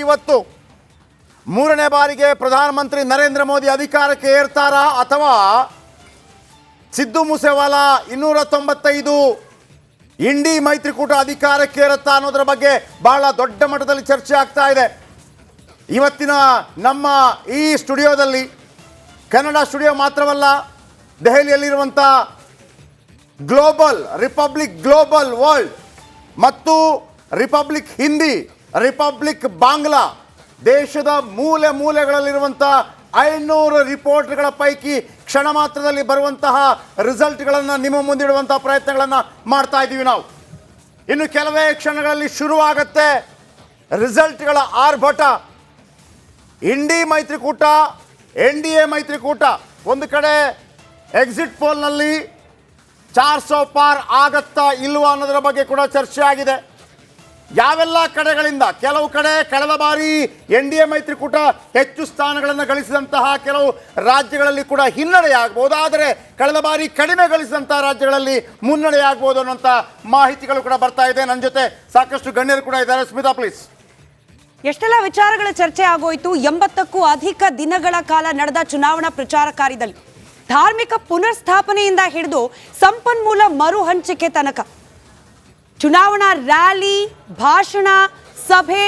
ಇವತ್ತು ಮೂರನೇ ಬಾರಿಗೆ ಪ್ರಧಾನಮಂತ್ರಿ ನರೇಂದ್ರ ಮೋದಿ ಅಧಿಕಾರಕ್ಕೆ ಏರ್ತಾರಾ ಅಥವಾ ಸಿದ್ದು ಮೂಸೇವಾಲಾ 295 ಇಂಡಿ ಮೈತ್ರಿಕೂಟ ಅಧಿಕಾರಕ್ಕೆ ಏರುತ್ತಾ ಅನ್ನೋದರ ಬಗ್ಗೆ ಬಹಳ ದೊಡ್ಡ ಮಟ್ಟದಲ್ಲಿ ಚರ್ಚೆ ಆಗ್ತಾ ಇದೆ. ಇವತ್ತಿನ ನಮ್ಮ ಈ ಸ್ಟುಡಿಯೋದಲ್ಲಿ ಕನ್ನಡ ಸ್ಟುಡಿಯೋ ಮಾತ್ರವಲ್ಲ, ದೆಹಲಿಯಲ್ಲಿರುವಂಥ ರಿಪಬ್ಲಿಕ್ ಗ್ಲೋಬಲ್ ವರ್ಲ್ಡ್ ಮತ್ತು ರಿಪಬ್ಲಿಕ್ ಹಿಂದಿ, ರಿಪಬ್ಲಿಕ್ ಬಾಂಗ್ಲಾ, ದೇಶದ ಮೂಲೆ ಮೂಲೆಗಳಲ್ಲಿರುವಂಥ 500 ರಿಪೋರ್ಟ್ಗಳ ಪೈಕಿ ಕ್ಷಣ ಮಾತ್ರದಲ್ಲಿ ಬರುವಂತಹ ರಿಸಲ್ಟ್ಗಳನ್ನು ನಿಮ್ಮ ಮುಂದಿಡುವಂಥ ಪ್ರಯತ್ನಗಳನ್ನು ಮಾಡ್ತಾ ಇದ್ದೀವಿ ನಾವು. ಇನ್ನು ಕೆಲವೇ ಕ್ಷಣಗಳಲ್ಲಿ ಶುರುವಾಗುತ್ತೆ ರಿಸಲ್ಟ್ಗಳ ಆರ್ಭಟ. ಇಂಡಿ ಮೈತ್ರಿಕೂಟ, NDA ಮೈತ್ರಿಕೂಟ ಒಂದು ಕಡೆ ಎಕ್ಸಿಟ್ ಪೋಲ್ನಲ್ಲಿ 400 ಪಾರ್ ಆಗತ್ತಾ ಇಲ್ವಾ ಅನ್ನೋದರ ಬಗ್ಗೆ ಕೂಡ ಚರ್ಚೆ ಆಗಿದೆ. ಯಾವೆಲ್ಲ ಕಡೆಗಳಿಂದ, ಕೆಲವು ಕಡೆ ಕಳೆದ ಬಾರಿ NDA ಮೈತ್ರಿಕೂಟ ಹೆಚ್ಚು ಸ್ಥಾನಗಳನ್ನು ಗಳಿಸಿದಂತಹ ಕೆಲವು ರಾಜ್ಯಗಳಲ್ಲಿ ಕೂಡ ಹಿನ್ನಡೆಯಾಗಬಹುದು, ಆದರೆ ಕಳೆದ ಬಾರಿ ಕಡಿಮೆ ಗಳಿಸಿದಂತಹ ರಾಜ್ಯಗಳಲ್ಲಿ ಮುನ್ನಡೆಯಾಗಬಹುದು ಅನ್ನೋಂಥ ಮಾಹಿತಿಗಳು ಕೂಡ ಬರ್ತಾ ಇದೆ. ನನ್ನ ಜೊತೆ ಸಾಕಷ್ಟು ಗಣ್ಯರು ಕೂಡ ಇದ್ದಾರೆ. ಸ್ಮಿತಾ ಪ್ಲೀಸ್. ಎಷ್ಟೆಲ್ಲ ವಿಚಾರಗಳ ಚರ್ಚೆ ಆಗೋಯ್ತು. 80ಕ್ಕೂ ಅಧಿಕ ದಿನಗಳ ಕಾಲ ನಡೆದ ಚುನಾವಣಾ ಪ್ರಚಾರ ಕಾರ್ಯದಲ್ಲಿ ಧಾರ್ಮಿಕ ಪುನರ್ಸ್ಥಾಪನೆಯಿಂದ ಹಿಡಿದು ಸಂಪನ್ಮೂಲ ಮರು ಹಂಚಿಕೆ ತನಕ ಚುನಾವಣಾ ರ್ಯಾಲಿ, ಭಾಷಣ, ಸಭೆ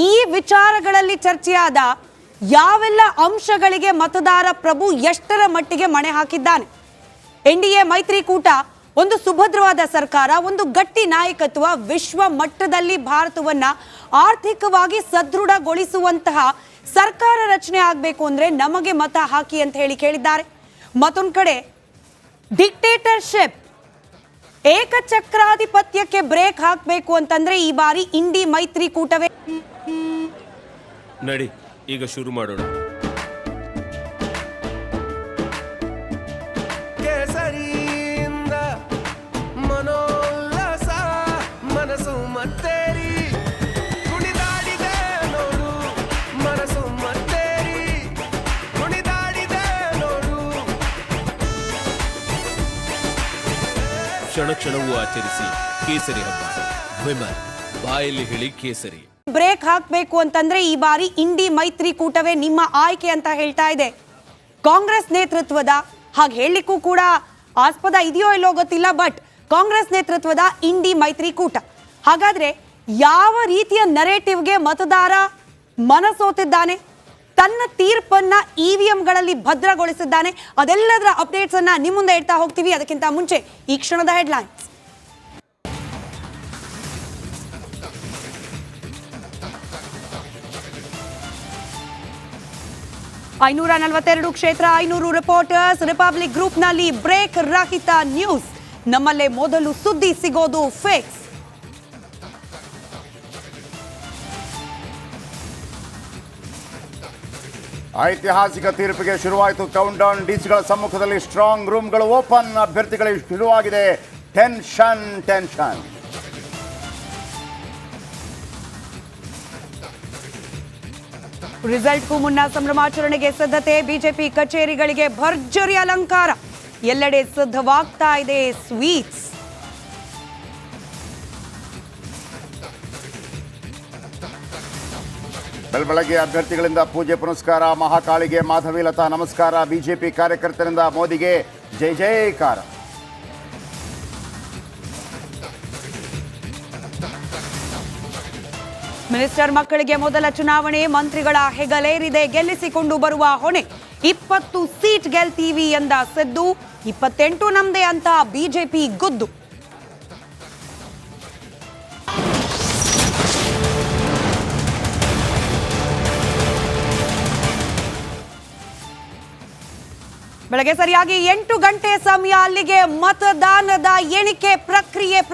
ಈ ವಿಚಾರಗಳಲ್ಲಿ ಚರ್ಚೆಯಾದ ಯಾವೆಲ್ಲ ಅಂಶಗಳಿಗೆ ಮತದಾರ ಪ್ರಭು ಎಷ್ಟರ ಮಟ್ಟಿಗೆ ಮಣೆ ಹಾಕಿದ್ದಾನೆ. NDA ಮೈತ್ರಿಕೂಟ ಒಂದು ಸುಭದ್ರವಾದ ಸರ್ಕಾರ, ಒಂದು ಗಟ್ಟಿ ನಾಯಕತ್ವ, ವಿಶ್ವ ಮಟ್ಟದಲ್ಲಿ ಭಾರತವನ್ನ ಆರ್ಥಿಕವಾಗಿ ಸದೃಢಗೊಳಿಸುವಂತಹ ಸರ್ಕಾರ ರಚನೆ ಆಗಬೇಕು ಅಂದ್ರೆ ನಮಗೆ ಮತ ಹಾಕಿ ಅಂತ ಹೇಳಿ ಕೇಳಿದ್ದಾರೆ. ಮತ್ತೊಂದು ಕಡೆ ಡಿಕ್ಟೇಟರ್ಶಿಪ್, ಏಕಚಕ್ರಾಧಿಪತ್ಯಕ್ಕೆ ಬ್ರೇಕ್ ಹಾಕಬೇಕು ಅಂತಂದ್ರೆ ಈ ಬಾರಿ ಇಂಡಿ ಮೈತ್ರಿಕೂಟವೇ. ನಡಿ ಈಗ ಶುರು ಮಾಡೋಣ. ಮನೋಲ್ಲಾಸ ಮನಸ್ಸು ಮತ್ತೇರಿ ಕುಣಿದಾಡಿದೆ ನೋಡು, ಮನಸ್ಸು ಮತ್ತೇರಿ ಕುಣಿದಾಡಿದೆ ನೋಡು. ಕ್ಷಣ ಕ್ಷಣವೂ ಆಚರಿಸಿ ಕೇಸರಿ ಹಬ್ಬ. ವಿಮಲ್ ಬಾಯಲ್ಲಿ ಹೇಳಿ ಕೇಸರಿ. ಬ್ರೇಕ್ ಹಾಕಬೇಕು ಅಂತಂದ್ರೆ ಈ ಬಾರಿ ಇಂಡಿ ಮೈತ್ರಿಕೂಟವೇ ನಿಮ್ಮ ಆಯ್ಕೆ ಅಂತ ಹೇಳ್ತಾ ಇದೆ ಕಾಂಗ್ರೆಸ್ ನೇತೃತ್ವದ. ಹಾಗೆ ಹೇಳಲಿಕ್ಕೂ ಕೂಡ ಆಸ್ಪದ ಇದೆಯೋ ಇಲ್ಲೋ ಗೊತ್ತಿಲ್ಲ, ಬಟ್ ಕಾಂಗ್ರೆಸ್ ನೇತೃತ್ವದ ಇಂಡಿ ಮೈತ್ರಿಕೂಟ. ಹಾಗಾದ್ರೆ ಯಾವ ರೀತಿಯ ನರೇಟಿವ್ಗೆ ಮತದಾರ ಮನಸೋತಿದ್ದಾನೆ, ತನ್ನ ತೀರ್ಪನ್ನ EVMಗಳಲ್ಲಿ ಭದ್ರಗೊಳಿಸಿದ್ದಾನೆ, ಅದೆಲ್ಲದರ ಅಪ್ಡೇಟ್ಸ್ ಅನ್ನ ನಿಮ್ಮ ಮುಂದೆ ಇಡ್ತಾ ಹೋಗ್ತೀವಿ. ಅದಕ್ಕಿಂತ ಮುಂಚೆ ಈ ಕ್ಷಣದ ಹೆಡ್ಲೈನ್ಸ್. ಐನೂರ 42 ಕ್ಷೇತ್ರ, 500 ರಿಪೋರ್ಟರ್ಸ್. ರಿಪಬ್ಲಿಕ್ ಗ್ರೂಪ್ನಲ್ಲಿ ಬ್ರೇಕ್ ರಹಿತ ನ್ಯೂಸ್. ನಮ್ಮಲ್ಲೇ ಮೊದಲು ಸುದ್ದಿ ಸಿಗೋದು ಫಿಕ್ಸ್. ಐತಿಹಾಸಿಕ ತೀರ್ಪಿಗೆ ಶುರುವಾಯಿತು ಕೌಂಟ್ ಡೌನ್. ಡಿಸಿಗಳ ಸಮ್ಮುಖದಲ್ಲಿ ಸ್ಟ್ರಾಂಗ್ ರೂಮ್ಗಳು ಓಪನ್. ಅಭ್ಯರ್ಥಿಗಳಿಗೆ ಶುರುವಾಗಿದೆ ಟೆನ್ಷನ್. ರಿಸಲ್ಟ್ಗೂ ಮುನ್ನ ಸಂಭ್ರಮಾಚರಣೆಗೆ ಸಿದ್ಧತೆ. ಬಿಜೆಪಿ ಕಚೇರಿಗಳಿಗೆ ಭರ್ಜರಿ ಅಲಂಕಾರ. ಎಲ್ಲೆಡೆ ಸಿದ್ಧವಾಗ್ತಾ ಇದೆ ಸ್ವೀಟ್ಸ್. ಬೆಳಗ್ಗೆ ಅಭ್ಯರ್ಥಿಗಳಿಂದ ಪೂಜೆ ಪುನಸ್ಕಾರ. ಮಹಾಕಾಳಿಗೆ ಮಾಧವಿ ಲತಾ ನಮಸ್ಕಾರ. ಬಿಜೆಪಿ ಕಾರ್ಯಕರ್ತರಿಂದ ಮೋದಿಗೆ ಜೈ ಜೈಕಾರ. ಮಿನಿಸ್ಟರ್ ಮಕ್ಕಳಿಗೆ ಮೊದಲ ಚುನಾವಣೆ. ಮಂತ್ರಿಗಳ ಹೆಗಲೇರಿದೆ, ಗೆಲ್ಲಿಸಿಕೊಂಡು ಬರುವ ಹೊಣೆ. 20 ಸೀಟ್ ಗೆಲ್ತೀವಿ ಎಂದ ಸಿದ್ದು, 28 ನಮ್ದೇ ಅಂತ ಬಿಜೆಪಿ ಗುದ್ದು. ಬೆಳಗ್ಗೆ ಸರಿಯಾಗಿ 8 ಗಂಟೆ ಸಮಯ. ಅಲ್ಲಿಗೆ ಮತದಾನದ ಎಣಿಕೆ ಪ್ರಕ್ರಿಯೆ